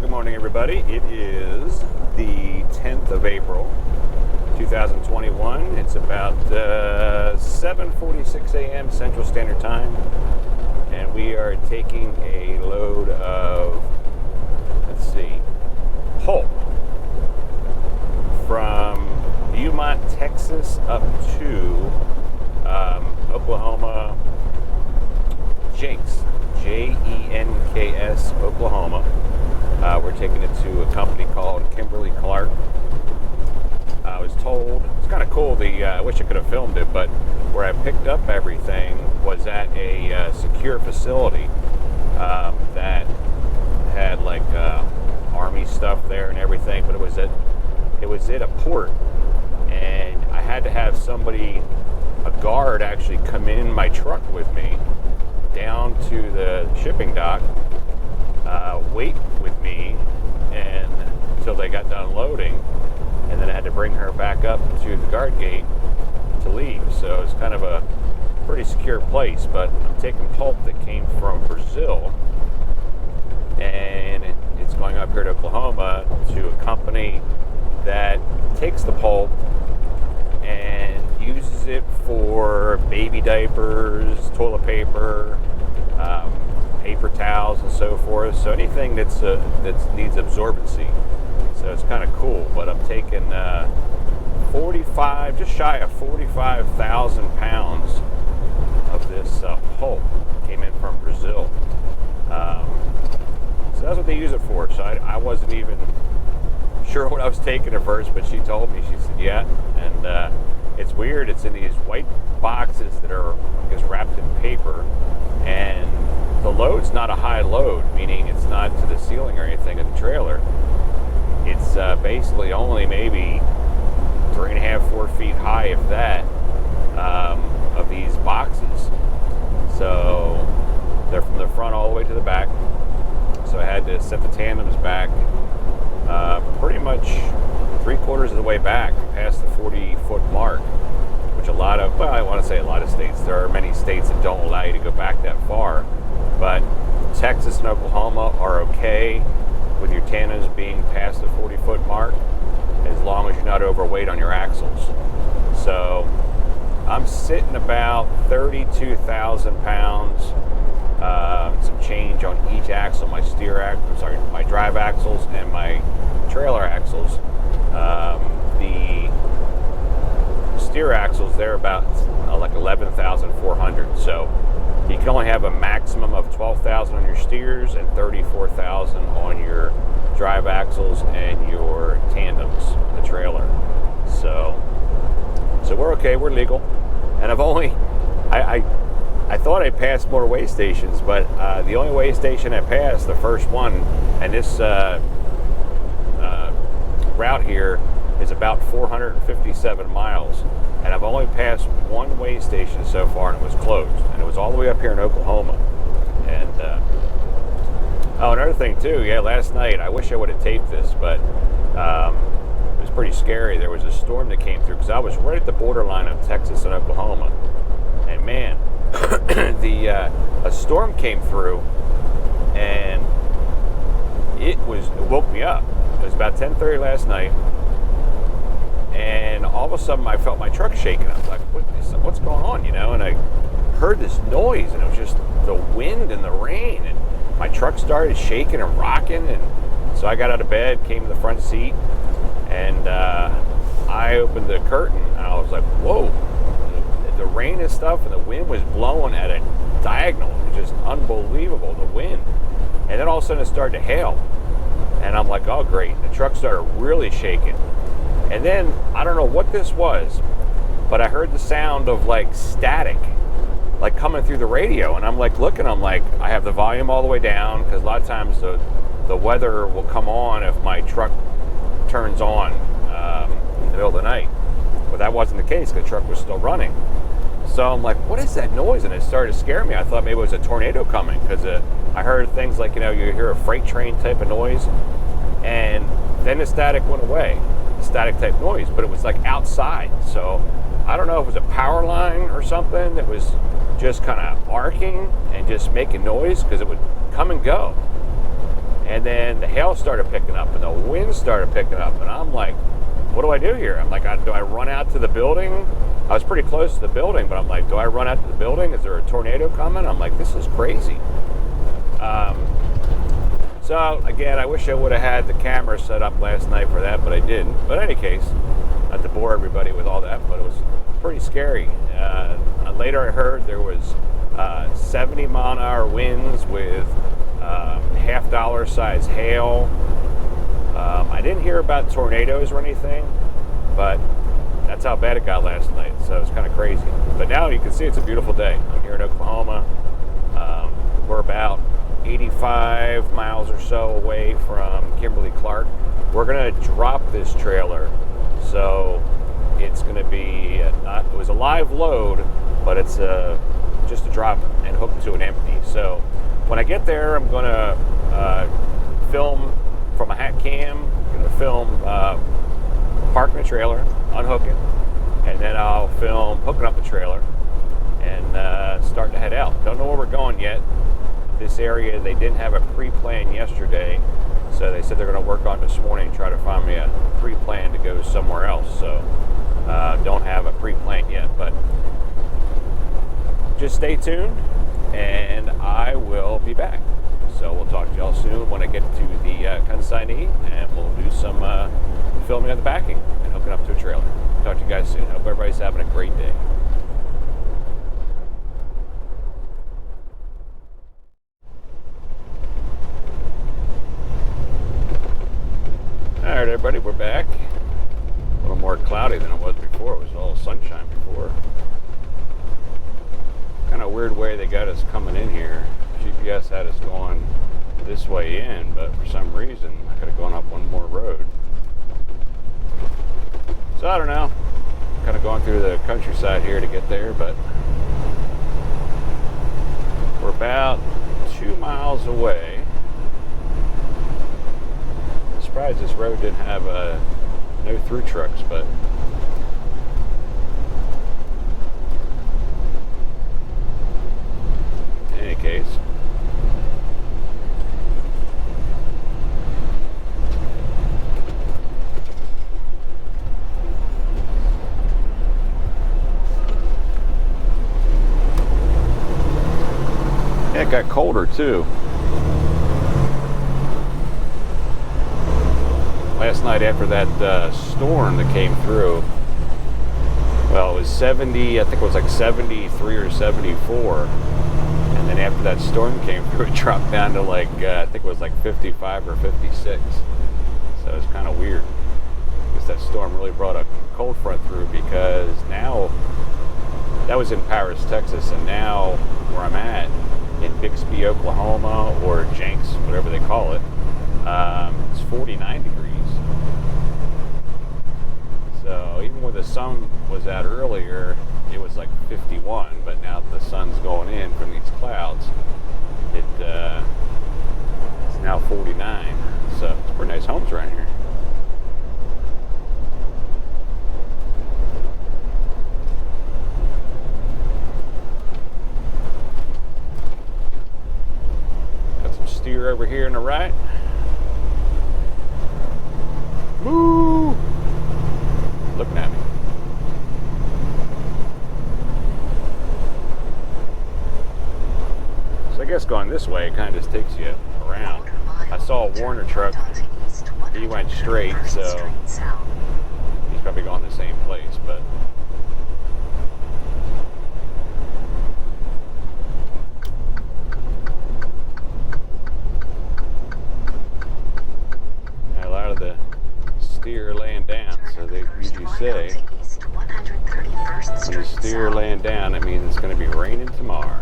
Good morning, everybody. It is the 10th of April, 2021. It's about 7:46 a.m. Central Standard Time, and we are taking a load of, pulp from Beaumont, Texas, up to Oklahoma, Jenks, Jenks, Oklahoma. We're taking it to a company called Kimberly Clark. I was told, it's kind of cool, I wish I could have filmed it, but where I picked up everything was at a secure facility that had like Army stuff there and everything, but it was at a port, and I had to have somebody, a guard, actually come in my truck with me down to the shipping dock, wait with me and until they got done loading, and then I had to bring her back up to the guard gate to leave. So it's kind of a pretty secure place, but I'm taking pulp that came from Brazil, and it's going up here to Oklahoma to a company that takes the pulp and uses it for baby diapers, toilet paper, paper towels, and so forth. So anything that needs absorbency. So it's kind of cool. But I'm taking 45, just shy of 45,000 pounds of this pulp. Came in from Brazil. So that's what they use it for. So I wasn't even sure what I was taking at first, but she told me. She said, yeah. And it's weird. It's in these white boxes that are, I guess, wrapped in paper. And the load's not a high load, meaning it's not to the ceiling or anything of the trailer. It's basically only maybe 3.5, 4 feet high, if that, of these boxes. So they're from the front all the way to the back. So I had to set the tandems back pretty much 3/4 of the way back, past the 40-foot mark, which I want to say a lot of states. There are many states that don't allow you to go back that far, but Texas and Oklahoma are okay with your tandems being past the 40-foot mark, as long as you're not overweight on your axles. So I'm sitting about 32,000 pounds, some change on each axle, my my drive axles and my trailer axles. The steer axles, they're about like 11,400. So you can only have a maximum of 12,000 on your steers and 34,000 on your drive axles and your tandems, the trailer. So we're okay, we're legal. And I thought I passed more weigh stations, but the only weigh station I passed, the first one, and this route here is about 457 miles, and I've only passed one weigh station so far, and it was closed, and it was all the way up here in Oklahoma. And another thing too, last night, I wish I would have taped this, but it was pretty scary. There was a storm that came through, because I was right at the borderline of Texas and Oklahoma, and man, a storm came through, and it woke me up. It was about 10:30 last night, and all of a sudden I felt my truck shaking. I was like, what's going on, And I heard this noise, and it was just the wind and the rain, and my truck started shaking and rocking. And so I got out of bed, came to the front seat, and I opened the curtain, and I was like, whoa. The rain and stuff, and the wind was blowing at a diagonal. It was just unbelievable, the wind. And then all of a sudden it started to hail, and I'm like, oh great. The truck started really shaking, and then I don't know what this was, but I heard the sound of like static, like coming through the radio, and I'm like looking, I'm like, I have the volume all the way down, because a lot of times the weather will come on if my truck turns on in the middle of the night. But that wasn't the case, because the truck was still running. So I'm like, what is that noise? And it started to scare me. I thought maybe it was a tornado coming, because I heard things like, you hear a freight train type of noise, and then the static went away, the static type noise, but it was like outside. So I don't know if it was a power line or something that was just kind of arcing and just making noise, because it would come and go. And then the hail started picking up and the wind started picking up. And I'm like, what do I do here? I'm like, do I run out to the building? I was pretty close to the building, but I'm like, do I run out to the building? Is there a tornado coming? I'm like, this is crazy. So again, I wish I would have had the camera set up last night for that, but I didn't. But in any case, not to bore everybody with all that, but it was pretty scary. Later I heard there was 70 mile an hour winds with $half size hail. I didn't hear about tornadoes or anything, but that's how bad it got last night. So it was kind of crazy. But now you can see it's a beautiful day. I'm here in Oklahoma. We're about 85 miles or so away from Kimberly Clark. We're going to drop this trailer. So it's going to be, it was a live load, but it's just a drop and hook to an empty. So when I get there, I'm going to film from a hat cam. I'm going to film parking the trailer, unhook it, and then I'll film hooking up the trailer and start to head out. Don't know where we're going yet. This area, they didn't have a pre-plan yesterday, so they said they're going to work on this morning, try to find me a pre-plan to go somewhere else. So don't have a pre-plan yet, but just stay tuned and I will be back. So we'll talk to y'all soon when I get to the consignee, and we'll do some filming of the backing and hooking up to a trailer. Talk to you guys soon. Hope everybody's having a great day. Alright everybody, we're back. A little more cloudy than it was before. It was all sunshine before. Kind of weird way they got us coming in here. GPS had us going this way in, but for some reason I could have gone up one more road. So I don't know. Kind of going through the countryside here to get there, but we're about 2 miles away. Surprised this road didn't have no through trucks, but in any case, yeah, it got colder too. Last night after that storm that came through, well, it was 70, I think it was like 73 or 74. And then after that storm came through, it dropped down to like, I think it was like 55 or 56. So it's kind of weird. I guess that storm really brought a cold front through, because now, that was in Paris, Texas, and now where I'm at, in Bixby, Oklahoma, or Jenks, whatever they call it, it's 49 degrees. So even when the sun was out earlier, it was like 51, but now that the sun's going in from these clouds, it's now 49. So it's pretty nice homes around here. Got some steer over here on the right. Moo! Looking at me. So I guess going this way kind of just takes you around. I saw a Warner truck. He went straight, so he's probably going the same place, but a lot of the steer laying down, so they usually say when the steer laying down, it means it's going to be raining tomorrow.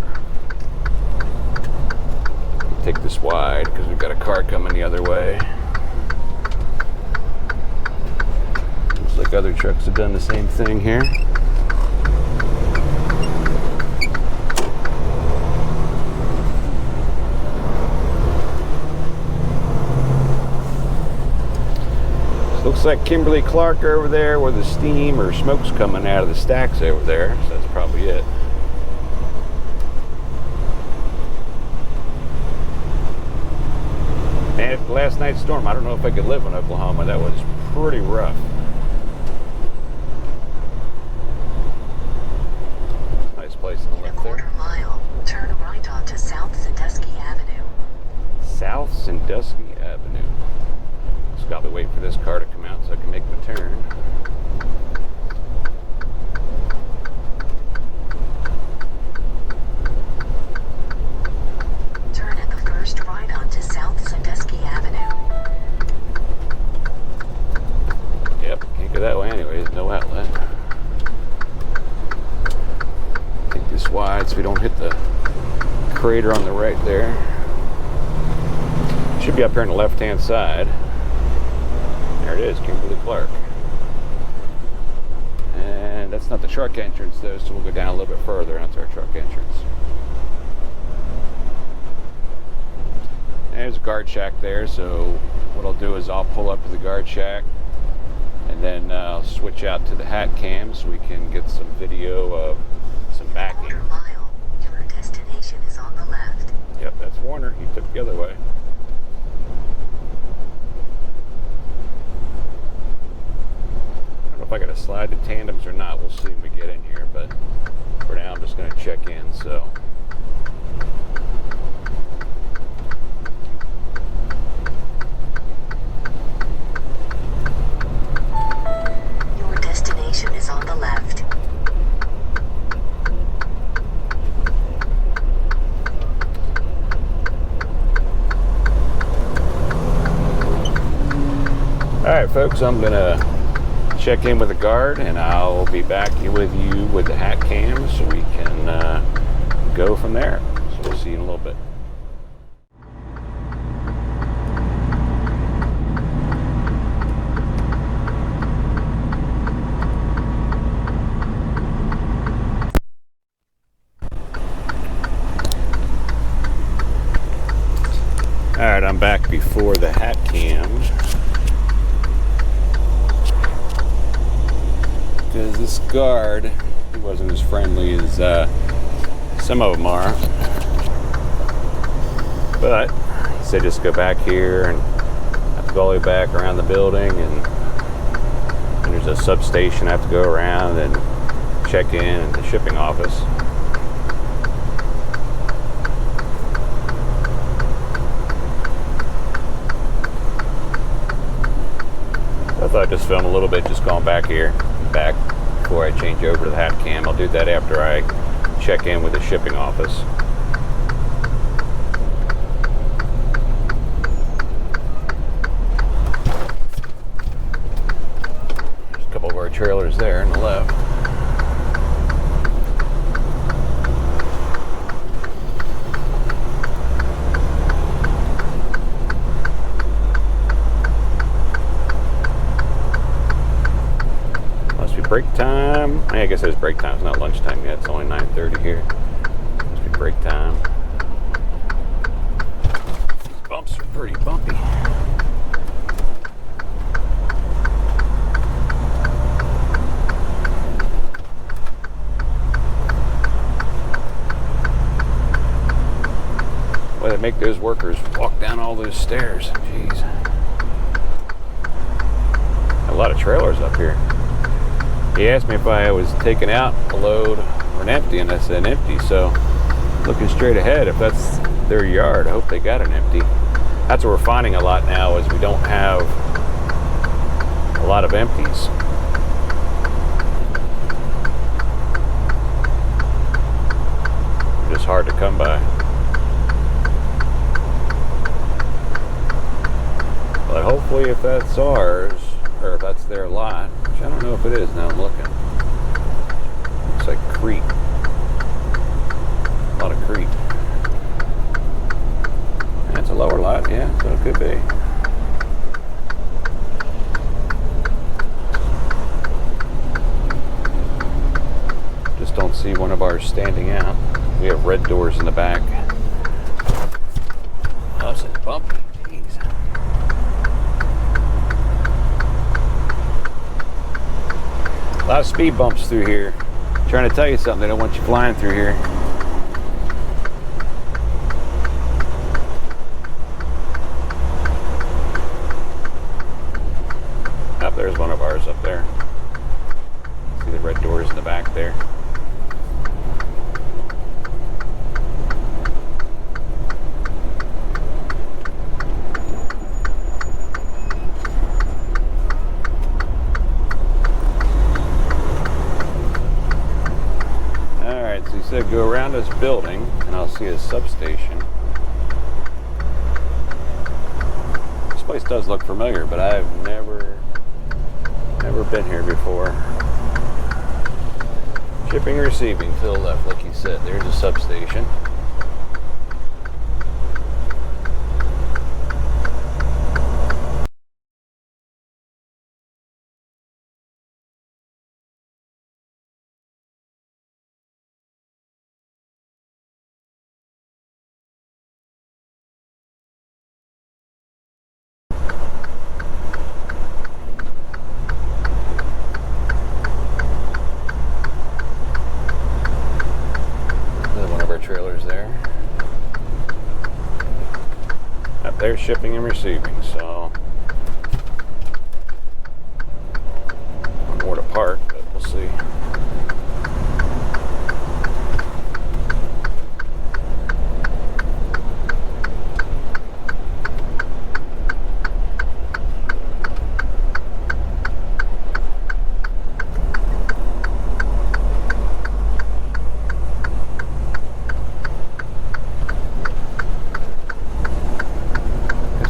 Take this wide because we've got a car coming the other way. Looks like other trucks have done the same thing here. Looks like Kimberly Clark over there where the steam or smoke's coming out of the stacks over there. So that's probably it. man, last night's storm, I don't know if I could live in Oklahoma. That was pretty rough. Nice place on the left there. In a quarter mile, turn right onto South Sandusky Avenue. South Sandusky Avenue. Just got to wait for this car to come out so I can make my turn. Turn at the first right onto South Sandusky Avenue. Yep, can't go that way anyways, no outlet. Take this wide so we don't hit the crater on the right there. Should be up here on the left-hand side. There it is, Kimberly Clark. And that's not the truck entrance though, so we'll go down a little bit further and that's our truck entrance. And there's a guard shack there, so what I'll do is I'll pull up to the guard shack and then I'll switch out to the hat cam so we can get some video of some backing. Quarter mile, your destination is on the left. Yep, that's Warner. He took the other way. I don't know if I got to slide the tandems or not. We'll see when we get in here, but for now I'm just going to check in, so. Your destination is on the left. Alright folks, I'm going to check in with the guard and I'll be back with you with the hat cam so we can go from there. So we'll see you in a little bit. Alright, I'm back before the hat cam. Because this guard, he wasn't as friendly as some of them are. But he said just go back here and have to go all the way back around the building, and there's a substation I have to go around and check in at the shipping office. I thought I'd just film a little bit just going back here and back before I change over to the hat cam. I'll do that after I check in with the shipping office. There's a couple of our trailers there on the left. Break time. I guess it's break time. It's not lunchtime yet. It's only 9:30 here. Must be break time. These bumps are pretty bumpy. Well, they make those workers walk down all those stairs. Jeez. A lot of trailers up here. He asked me if I was taking out a load or an empty, and I said empty. So looking straight ahead, if that's their yard, I hope they got an empty. That's what we're finding a lot now, is we don't have a lot of empties. They're just hard to come by. But hopefully if that's ours, or if that's their lot, which I don't know if it is now I'm looking. Looks like creek. A lot of creek. That's a lower lot, yeah, so it could be. Just don't see one of ours standing out. We have red doors in the back. Oh, it's bumpy. Jeez. A lot of speed bumps through here. I'm trying to tell you something, they don't want you flying through here. go around this building and I'll see a substation. This place does look familiar, but I've never been here before. Shipping, receiving, to the left, like you said. There's a substation. Trailers there. Up there, shipping and receiving. So more to park, but we'll see.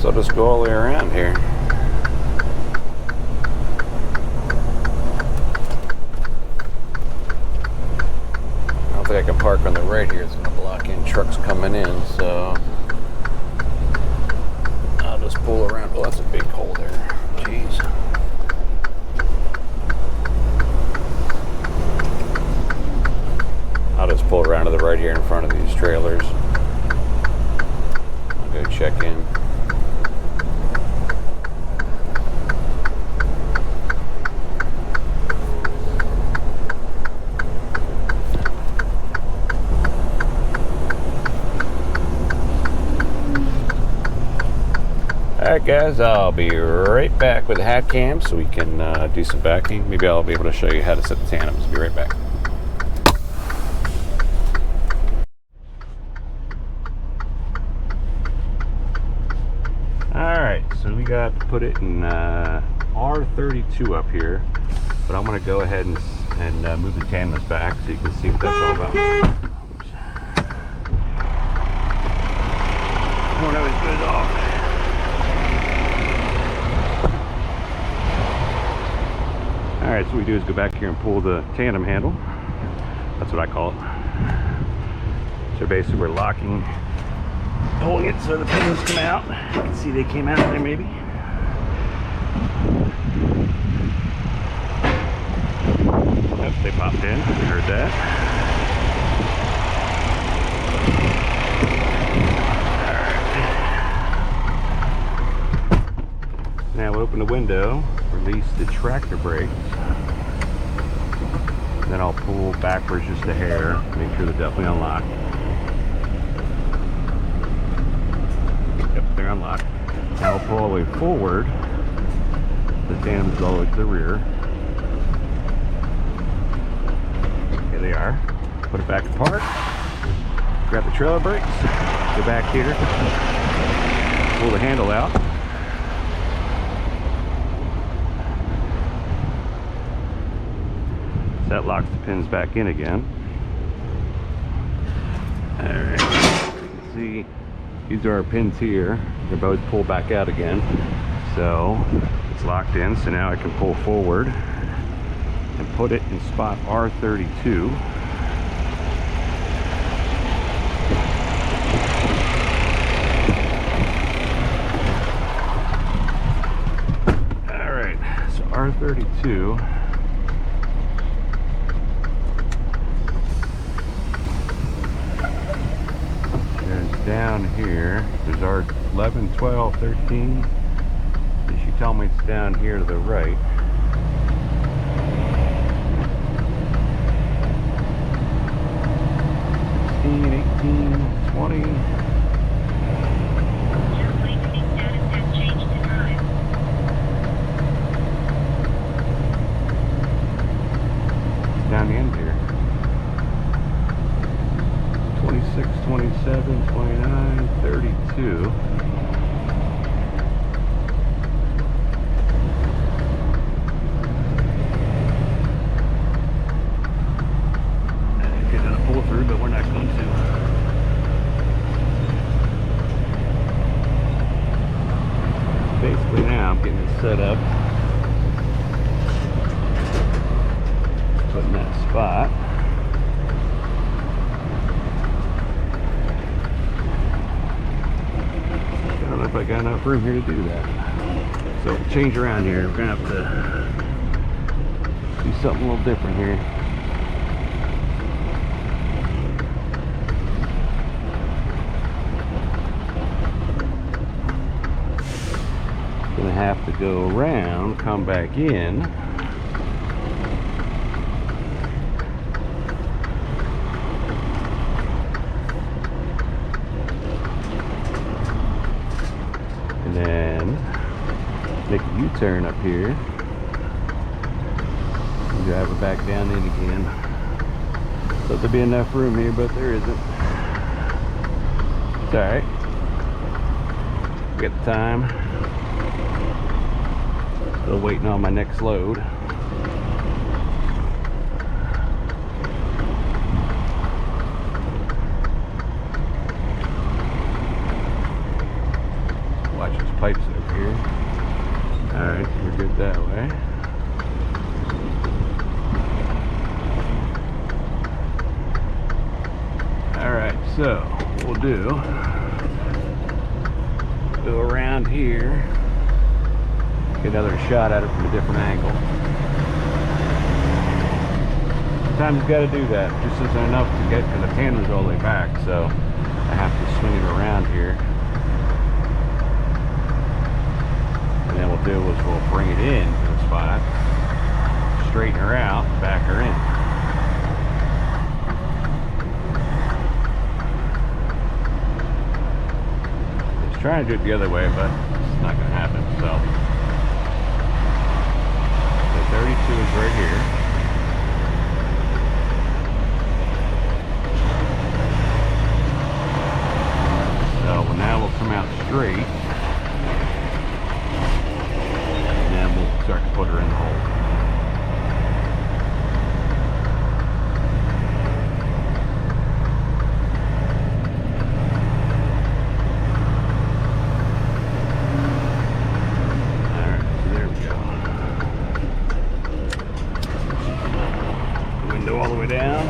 I'll just go all the way around here. I don't think I can park on the right here. It's going to block in trucks coming in, so I'll just pull around. Oh, that's a big hole there. Jeez. I'll just pull around to the right here in front of these trailers. I'll go check in. Alright guys, I'll be right back with the hat cam so we can do some backing. Maybe I'll be able to show you how to set the tandems. Be right back. Alright, so we got to put it in R32 up here, but I'm going to go ahead and move the tandems back so you can see what that's all about. Oops. I don't always put it off. Alright, so what we do is go back here and pull the tandem handle. That's what I call it. So basically we're locking, pulling it so the pins come out. You can see they came out there maybe. Yep, they popped in. You heard that. Alright. Now we'll open the window, release the tractor brakes. Then I'll pull backwards just a hair, make sure they're definitely unlocked. Yep, they're unlocked. Now I'll pull all the way forward. The tandems all the way to the rear. Here they are. Put it back apart. Grab the trailer brakes. Go back here. Pull the handle out. That locks the pins back in again. Alright, you can see these are our pins here. They're both pulled back out again. So it's locked in. So now I can pull forward and put it in spot R32. Alright, so R32. Down here, there's our 11, 12, 13. Did she tell me it's down here to the right? 16, 18, 20. It's down the end here. 26, 27, 29, 32. Get gonna pull through, but we're not Basically now I'm getting it set up. Putting that spot. I don't know if I got enough room here to do that. So we'll change around here. We're gonna have to do something a little different here. Gonna have to go around, come back in. And then make a U-turn up here. And drive it back down in again. So there'll be enough room here, but there isn't. It's alright. We got the time. Still waiting on my next load. Watch these pipes over here. Alright, we're good that way. Alright, so what we'll do, go around here. Get another shot at it from a different angle. Sometimes you got to do that. Just isn't enough to get to the tandems all the way back, so I have to swing it around here. And then what we'll do is we'll bring it in to the spot, straighten her out, back her in. I was trying to do it the other way, but it's not going to happen. So 32 is right here. So now we'll come out straight, and then we'll start to put her in the hole. All the way down.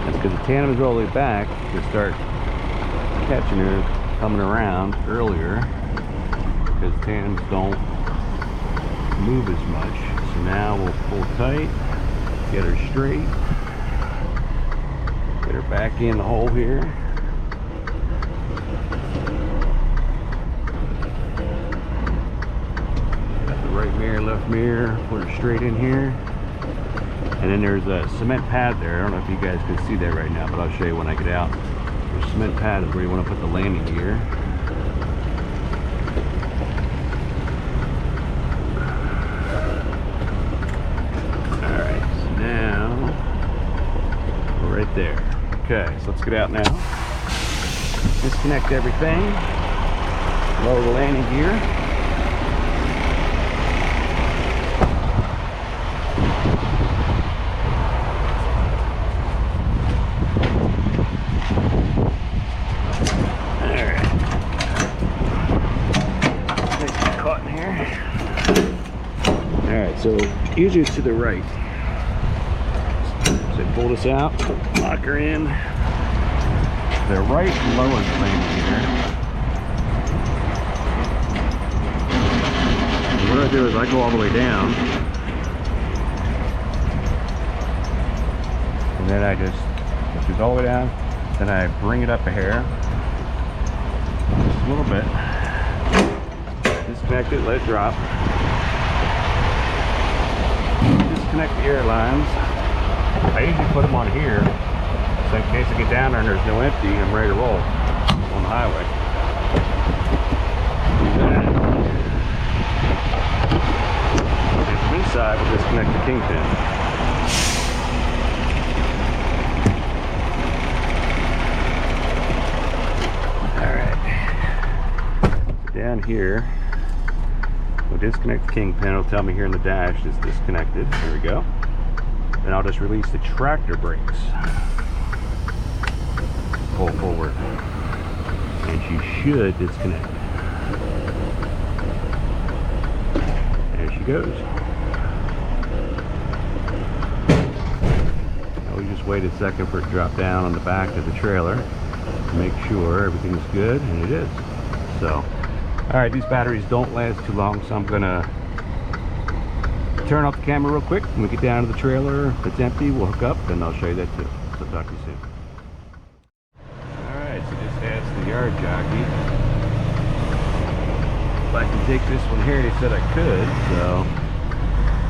That's because the tandem is all the way back to start catching her coming around earlier, because tandems don't move as much. So now we'll pull tight, get her straight, get her back in the hole here. Right mirror, left mirror, put her straight in here. And then there's a cement pad there. I don't know if you guys can see that right now, but I'll show you when I get out. The cement pad is where you want to put the landing gear. Alright, so now we're right there. Okay, so let's get out now. Disconnect everything. Lower the landing gear. So usually it's to the right. So pull this out, lock her in. The right lowers the landing gear. And what I do is I go all the way down, and then I just goes all the way down. Then I bring it up a hair, just a little bit. Disconnect it, let it drop. Disconnect the air lines. I usually put them on here, so in case I get down there and there's no empty, I'm ready to roll on the highway. And from inside, we'll disconnect the kingpin. Alright. Down here, we'll disconnect the kingpin. It'll tell me here in the dash it's disconnected. There we go. Then I'll just release the tractor brakes. Pull forward. And she should disconnect. There she goes. Now we just wait a second for it to drop down on the back of the trailer to make sure everything's good, and it is. So, alright, these batteries don't last too long, so I'm gonna turn off the camera real quick. When we get down to the trailer, if it's empty, we'll hook up, and I'll show you that too. So talk to you soon. Alright, so just asked the yard jockey if I can take this one here. He said I could, so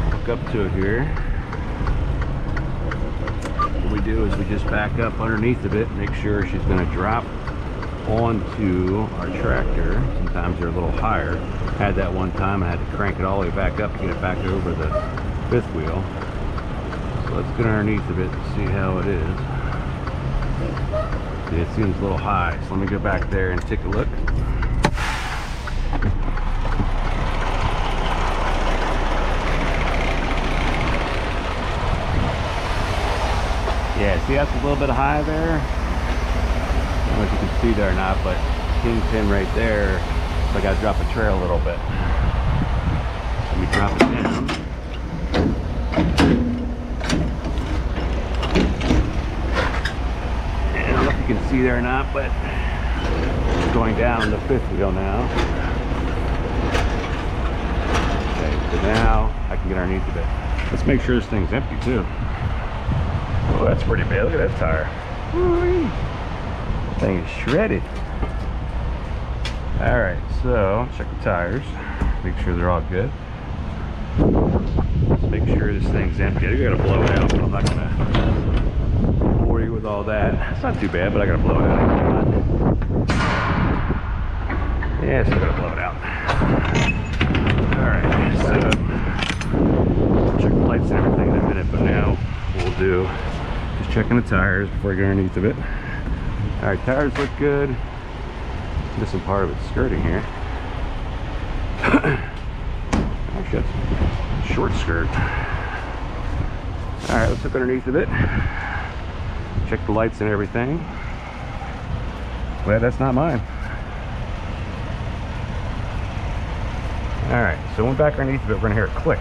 I'll hook up to it here. What we do is we just back up underneath of it, make sure she's going to drop onto our tractor. Sometimes they're a little higher. Had that one time, I had to crank it all the way back up to get it back over the fifth wheel. So let's get underneath of it and see how it is. See, it seems a little high, so let me go back there and take a look. Yeah, see, that's a little bit high there. I don't know if you can see there or not, but kingpin right there, so I gotta drop the trail a little bit. Let me drop it down. And I don't know if you can see there or not, but it's going down the fifth wheel now. Okay, so now I can get underneath of it. Let's make sure this thing's empty too. Oh, that's pretty bad. Look at that tire. Woo-wee. That thing is shredded. Alright, so check the tires. Make sure they're all good. Let's make sure this thing's empty. I gotta blow it out, but I'm not gonna bore you with all that. It's not too bad, but I gotta blow it out. Yeah, still gotta blow it out. Alright, so check the lights and everything in a minute, but now what we'll do, just checking the tires before I get underneath of it. Alright, tires look good. Missing part of its skirting here. Actually, that's a short skirt. Alright, let's look underneath of it. Check the lights and everything. Glad that's not mine. Alright, so when back underneath of it, we're going to hear a click.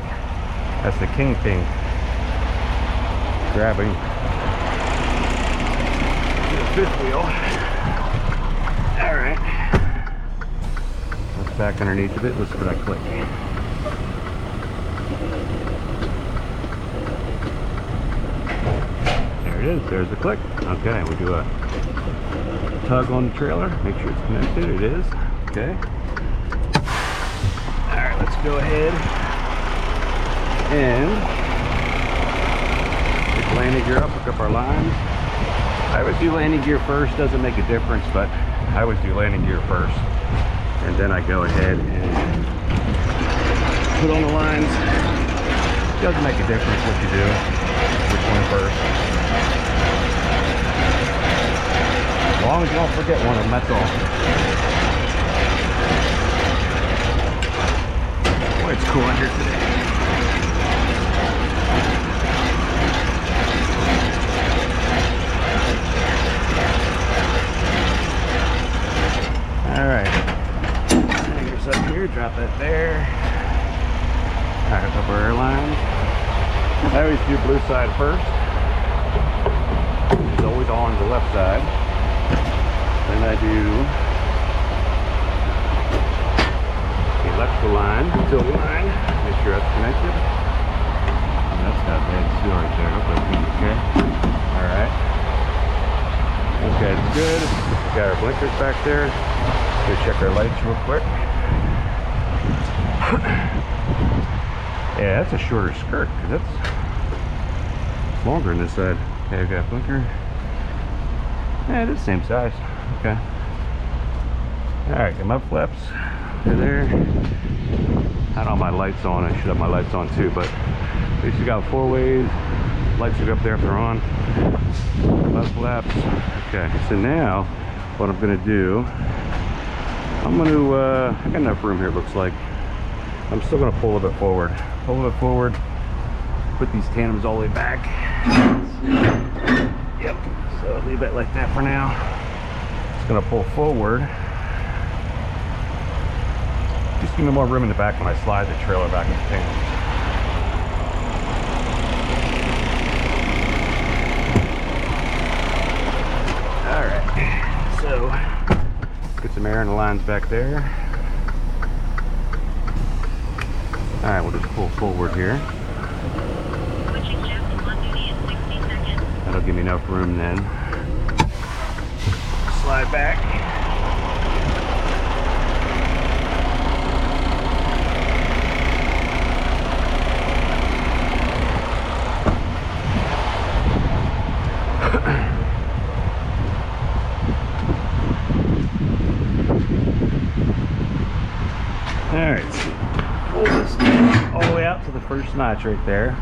That's the kingpin grabbing the fifth wheel. Alright. Let's back underneath of it. Listen for that click. There it is. There's the click. Okay, we do a tug on the trailer. Make sure it's connected. It is. Okay. Alright, let's go ahead and get the landing gear up, hook up our lines. I always do landing gear first. Doesn't make a difference, but I always do landing gear first. And then I go ahead and put on the lines. Doesn't make a difference what you do, which one first. As long as you don't forget one of them, that's all. Boy, it's cool under today. Alright, anchors up here, drop that there. Alright, up our airline. I always do blue side first. It's always on the left side. Then I do the electrical line, tilt line, make sure that's connected. That's not bad still right there. Hope that's okay. Alright. Okay, it's good. We got our blinkers back there. Let's check our lights real quick. Yeah, that's a shorter skirt, because that's longer on this side. Okay, we got a blinker. Yeah, it is the same size. Okay. Alright, got my flaps. They're there. I don't have my lights on. I should have my lights on too, but at least you got 4 ways. Lights are up there if they're on. My flaps. Okay, so now what I'm going to do, I'm going to, I got enough room here, it looks like. I'm still going to pull a bit forward. Pull a bit forward. Put these tandems all the way back. Yep, so leave it like that for now. It's gonna pull forward. Just give me more room in the back when I slide the trailer back into tandems. Alright, so get some air in the lines back there. Alright, we'll just pull forward here. That'll give me enough room then. Slide back. Alright, so pull this all the way out to the first notch right there.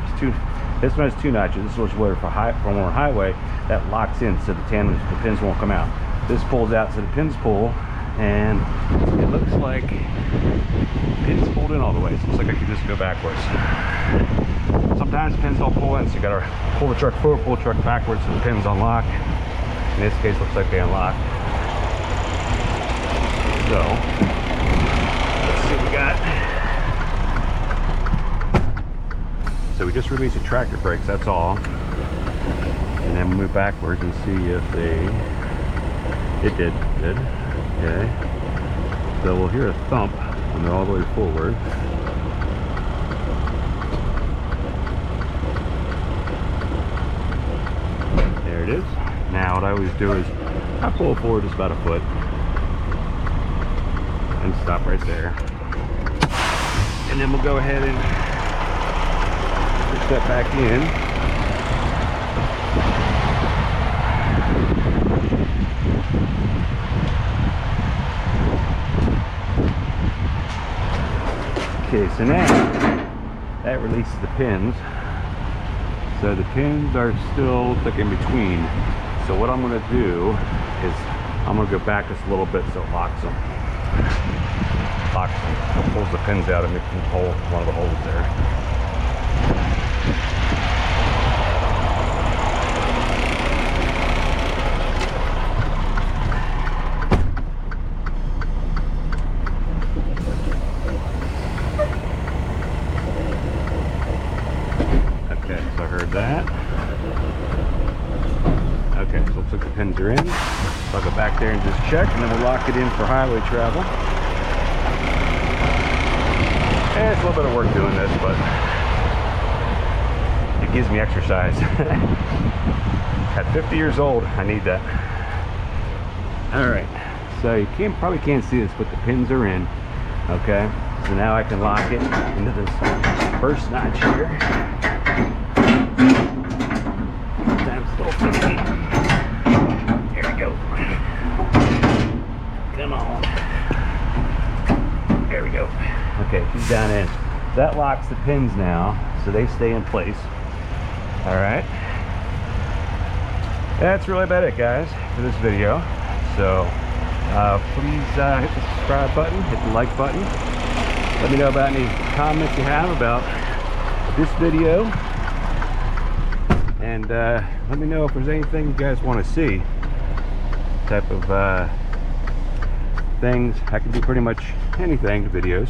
This one has 2 notches. This was where for more highway, that locks in so the pins won't come out. This pulls out so the pins pull, and it looks like pins pulled in all the way. So it looks like I could just go backwards. Sometimes pins don't pull in, so you gotta pull the truck forward, pull the truck backwards so the pins unlock. In this case, looks like they unlock. So let's see what we got. So we just released the tractor brakes, that's all. And then move backwards and see if it did. Okay. So we'll hear a thump when they're all the way forward. There it is. Now what I always do is I pull forward just about a foot and stop right there. And then we'll go ahead and push that back in. Okay, so now that releases the pins. So the pins are still stuck in between. So what I'm going to do is I'm going to go back just a little bit so it locks them. It pulls the pins out and makes them hold one of the holes there. Okay, so I heard that. Okay, so it looks like the pins are in. So I'll go back there and just check, and then we'll lock it in for highway travel. And it's a little bit of work doing this, but it gives me exercise. At 50 years old, I need that. All right, so you probably can't see this, but the pins are in. Okay, so now I can lock it into this first notch here. Sometimes it's a little tricky. There we go. Come on. There we go. Okay, she's down in. That locks the pins now, so they stay in place. All right. That's really about it, guys, for this video. So please hit the subscribe button, hit the like button. Let me know about any comments you have about this video. And let me know if there's anything you guys want to see. Type of things. I can do pretty much anything, videos.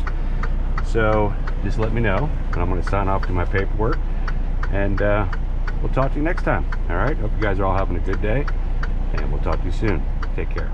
So just let me know, and I'm going to sign off to my paperwork, and we'll talk to you next time. All right, hope you guys are all having a good day, and we'll talk to you soon. Take care.